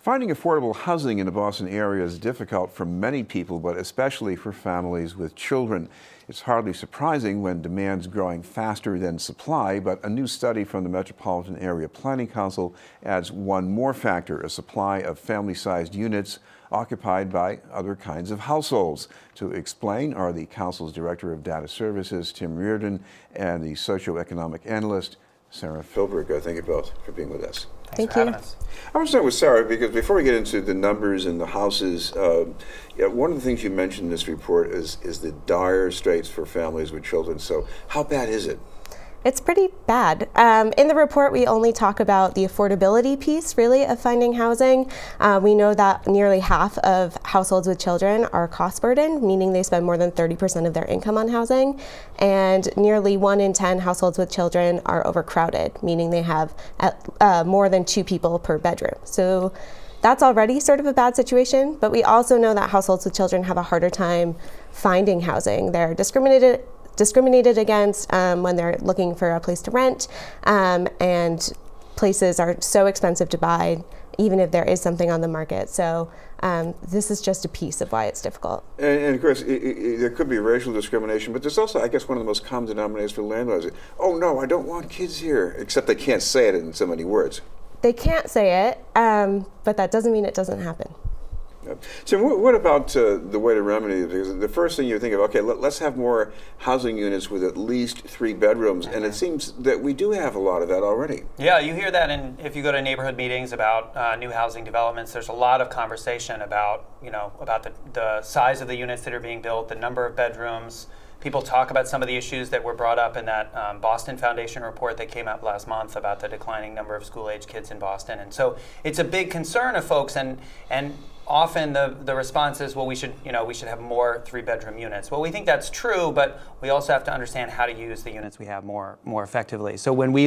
Finding affordable housing in the Boston area is difficult for many people, but especially for families with children. It's hardly surprising when demand's growing faster than supply, but a new study from the Metropolitan Area Planning Council adds one more factor: a supply of family-sized units occupied by other kinds of households. To explain are the Council's Director of Data Services, Tim Reardon, and the socioeconomic analyst, Sarah Philbrick. Thank you both for being with us. Thank you. I want to start with Sarah, because before we get into the numbers and the houses, one of the things you mentioned in this report is the dire straits for families with children. So how bad is it? It's pretty bad. In the report, we only talk about the affordability piece, really, of finding housing. We know that nearly half of households with children are cost burdened, meaning they spend more than 30% of their income on housing. And nearly 1 in 10 households with children are overcrowded, meaning they have more than 2 people per bedroom. So that's already sort of a bad situation, but we also know that households with children have a harder time finding housing. They're discriminated against when they're looking for a place to rent, and places are so expensive to buy, even if there is something on the market. So this is just a piece of why it's difficult. And of course, there could be racial discrimination, but there's also, I guess, one of the most common denominators for landlords. Oh no, I don't want kids here, except they can't say it in so many words. They can't say it, but that doesn't mean it doesn't happen. So what about the way to remedy it? Because the first thing you think of, okay, let's have more housing units with at least 3 bedrooms, and it seems that we do have a lot of that already. Yeah, you hear that if you go to neighborhood meetings about new housing developments. There's a lot of conversation about the size of the units that are being built, the number of bedrooms. People talk about some of the issues that were brought up in that Boston Foundation report that came out last month about the declining number of school-age kids in Boston. And so it's a big concern of folks, and often the response is, well, we should have more 3-bedroom units. Well, we think that's true, but we also have to understand how to use the units we have more effectively. So when we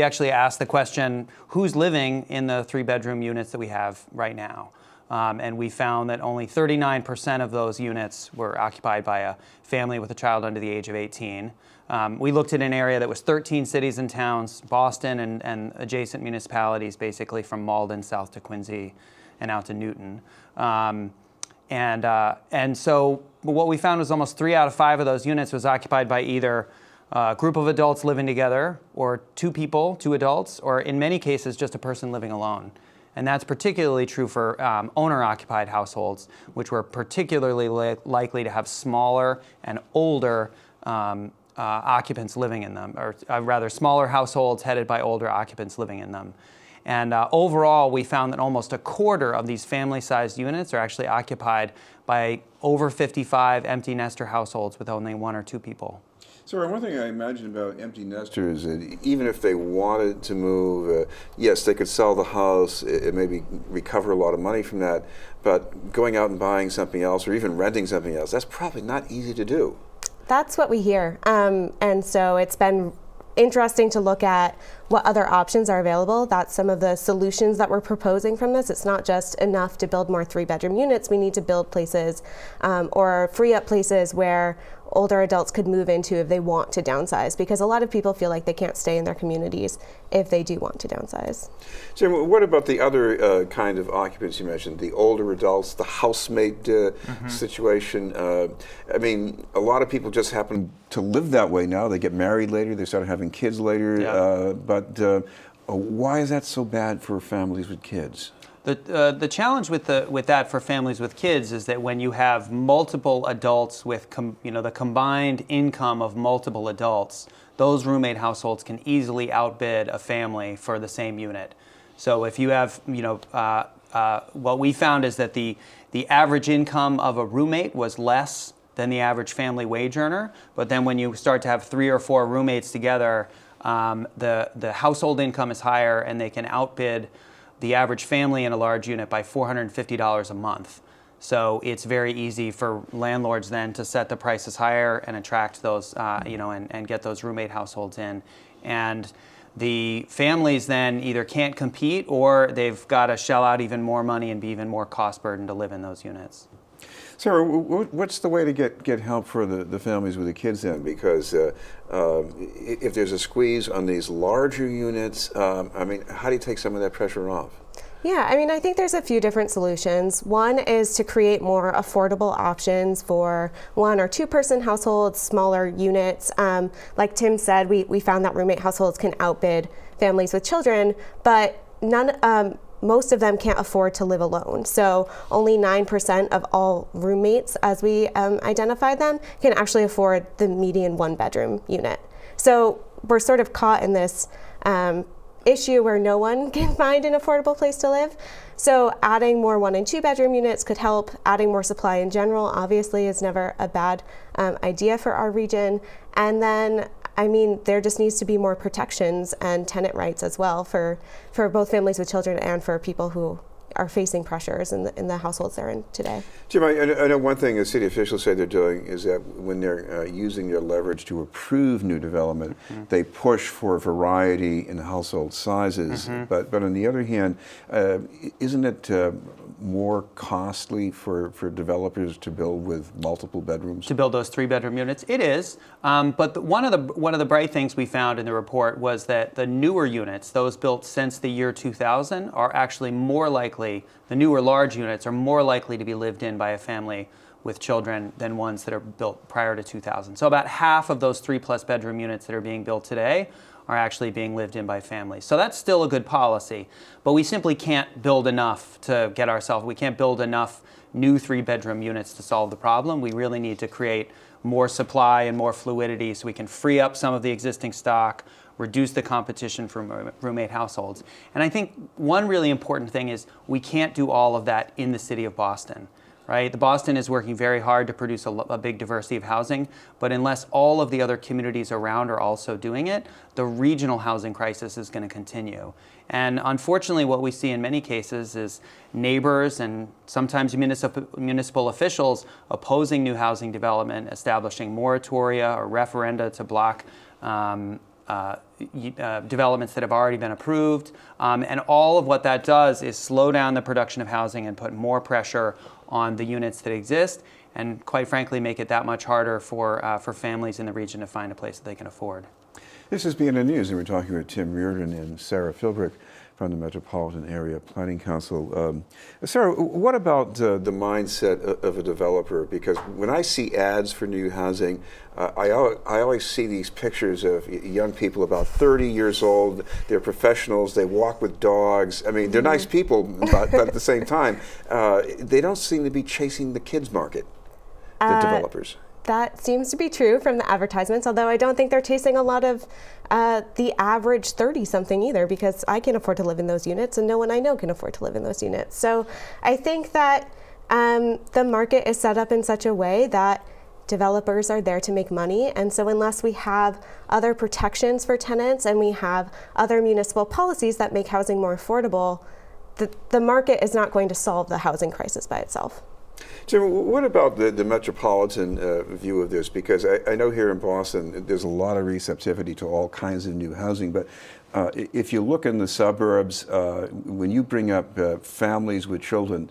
actually asked the question, who's living in the 3-bedroom units that we have right now? And we found that only 39% of those units were occupied by a family with a child under the age of 18. We looked at an area that was 13 cities and towns, Boston and adjacent municipalities, basically from Malden south to Quincy and out to Newton. And so what we found was almost 3 out of 5 of those units was occupied by either a group of adults living together, or 2 people, 2 adults, or in many cases just a person living alone. And that's particularly true for owner-occupied households, which were particularly likely to have smaller and older occupants living in them, or rather smaller households headed by older occupants living in them. And overall, we found that almost a quarter of these family-sized units are actually occupied by over 55 empty nester households with only 1 or 2 people. So one thing I imagine about empty nesters is that even if they wanted to move, yes, they could sell the house, it maybe recover a lot of money from that, but going out and buying something else or even renting something else, that's probably not easy to do. That's what we hear. And so it's been interesting to look at what other options are available. That's some of the solutions that we're proposing from this. It's not just enough to build more 3-bedroom units. We need to build places or free up places where older adults could move into if they want to downsize, because a lot of people feel like they can't stay in their communities if they do want to downsize. So what about the other kind of occupants you mentioned, the older adults, the housemate situation? I mean, a lot of people just happen to live that way now. They get married later, they start having kids later, but why is that so bad for families with kids? The challenge with that for families with kids is that when you have multiple adults with the combined income of multiple adults, those roommate households can easily outbid a family for the same unit. So if you have, what we found is that the average income of a roommate was less than the average family wage earner, but then when you start to have 3 or 4 roommates together, the household income is higher, and they can outbid the average family in a large unit by $450 a month. So it's very easy for landlords then to set the prices higher and attract those, and get those roommate households in. And the families then either can't compete, or they've got to shell out even more money and be even more cost burdened to live in those units. Sarah, what's the way to get help for the families with the kids then? Because if there's a squeeze on these larger units, how do you take some of that pressure off? Yeah, I mean, I think there's a few different solutions. One is to create more affordable options for 1 or 2 person households, smaller units. Like Tim said, we found that roommate households can outbid families with children, but most of them can't afford to live alone. So only 9% of all roommates, as we identified them, can actually afford the median 1-bedroom unit. So we're sort of caught in this issue where no one can find an affordable place to live. So adding more 1 and 2 bedroom units could help. Adding more supply in general, obviously, is never a bad idea for our region. And then, I mean, there just needs to be more protections and tenant rights as well for both families with children and for people who are facing pressures in the households they're in today. Jim, I know one thing the city officials say they're doing is that when they're using their leverage to approve new development, they push for variety in household sizes. But on the other hand, isn't it more costly for developers to build with multiple bedrooms? To build those 3-bedroom units, it is. But one of the bright things we found in the report was that the newer units, those built since the year 2000, are actually more likely. The newer large units are more likely to be lived in by a family with children than ones that are built prior to 2000. So about half of those 3+ bedroom units that are being built today are actually being lived in by families. So that's still a good policy, but we simply can't build enough to get ourselves, we can't build enough new 3-bedroom units to solve the problem. We really need to create more supply and more fluidity so we can free up some of the existing stock, reduce the competition for roommate households. And I think one really important thing is we can't do all of that in the city of Boston. Right? The Boston is working very hard to produce a big diversity of housing, but unless all of the other communities around are also doing it, the regional housing crisis is going to continue. And unfortunately, what we see in many cases is neighbors and sometimes municipal officials opposing new housing development, establishing moratoria or referenda to block developments that have already been approved. And all of what that does is slow down the production of housing and put more pressure on the units that exist, and quite frankly make it that much harder for families in the region to find a place that they can afford. This is BNN News, and we're talking with Tim Reardon and Sarah Philbrick from the Metropolitan Area Planning Council. Sarah, what about the mindset of a developer? Because when I see ads for new housing, I always see these pictures of young people about 30 years old. They're professionals. They walk with dogs. I mean, they're nice people, but at the same time, they don't seem to be chasing the kids market, the developers. That seems to be true from the advertisements, although I don't think they're chasing a lot of the average 30-something either, because I can afford to live in those units and no one I know can afford to live in those units. So I think that the market is set up in such a way that developers are there to make money, and so unless we have other protections for tenants and we have other municipal policies that make housing more affordable, the market is not going to solve the housing crisis by itself. Jim, what about the metropolitan view of this? Because I know here in Boston, there's a lot of receptivity to all kinds of new housing, but if you look in the suburbs, when you bring up families with children,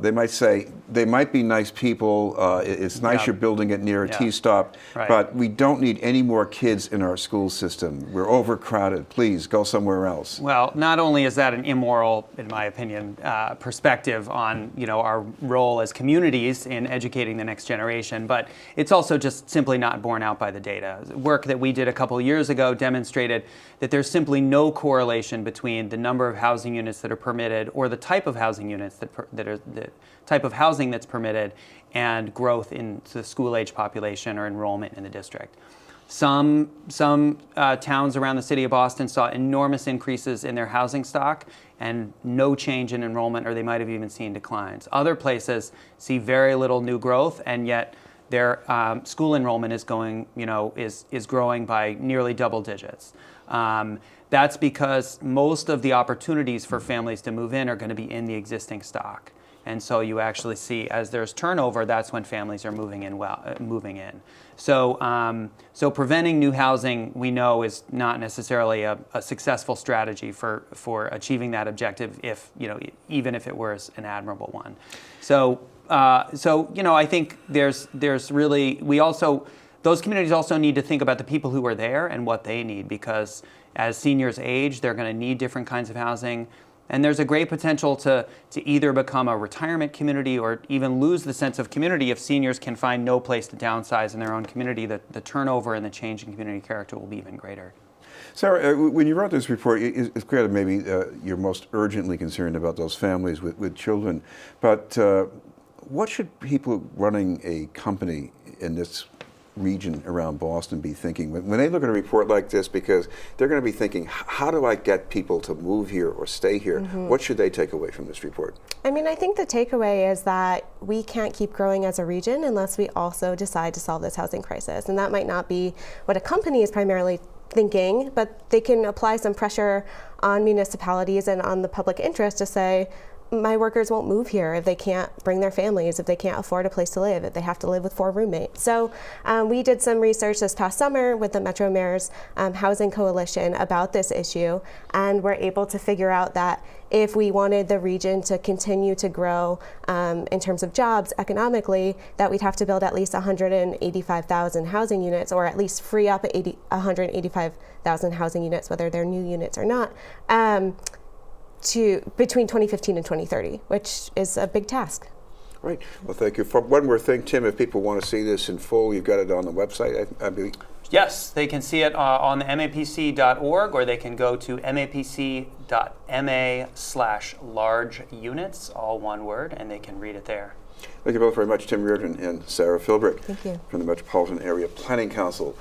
they might say, they might be nice people, it's nice you're building it near a T-stop, but we don't need any more kids in our school system. We're overcrowded. Please go somewhere else. Well, not only is that an immoral, in my opinion, perspective on our role as communities in educating the next generation, but it's also just simply not borne out by the data. Work that we did a couple years ago demonstrated that there's simply no correlation between the number of housing units that are permitted or the type of housing units the type of housing that's permitted and growth in the school-age population or enrollment in the district. Some towns around the city of Boston saw enormous increases in their housing stock and no change in enrollment, or they might have even seen declines. Other places see very little new growth, and yet their school enrollment is growing by nearly double digits. That's because most of the opportunities for families to move in are going to be in the existing stock. And so you actually see, as there's turnover, that's when families are moving in. So preventing new housing, we know, is not necessarily a successful strategy for achieving that objective, even if it were an admirable one. So I think there's really, those communities also need to think about the people who are there and what they need, because as seniors age, they're going to need different kinds of housing. And there's a great potential to either become a retirement community or even lose the sense of community if seniors can find no place to downsize in their own community. The turnover and the change in community character will be even greater. Sarah, when you wrote this report, it's clear that maybe you're most urgently concerned about those families with children. But what should people running a company in this region around Boston be thinking when they look at a report like this? Because they're going to be thinking, how do I get people to move here or stay here? What should they take away from this report? I mean, I think the takeaway is that we can't keep growing as a region unless we also decide to solve this housing crisis. And that might not be what a company is primarily thinking, but they can apply some pressure on municipalities and on the public interest to say, my workers won't move here if they can't bring their families, if they can't afford a place to live, if they have to live with 4 roommates. So we did some research this past summer with the Metro Mayor's Housing Coalition about this issue, and we're able to figure out that if we wanted the region to continue to grow in terms of jobs economically, that we'd have to build at least 185,000 housing units, or at least free up 185,000 housing units, whether they're new units or not, to between 2015 and 2030, which is a big task. Right. Well, thank you. For one more thing, Tim, if people want to see this in full, you've got it on the website, I believe. Yes, they can see it on the mapc.org, or they can go to mapc.ma/large units, all one word, and they can read it there. Thank you both very much, Tim Reardon and Sarah Philbrick. Thank you. From the Metropolitan Area Planning Council.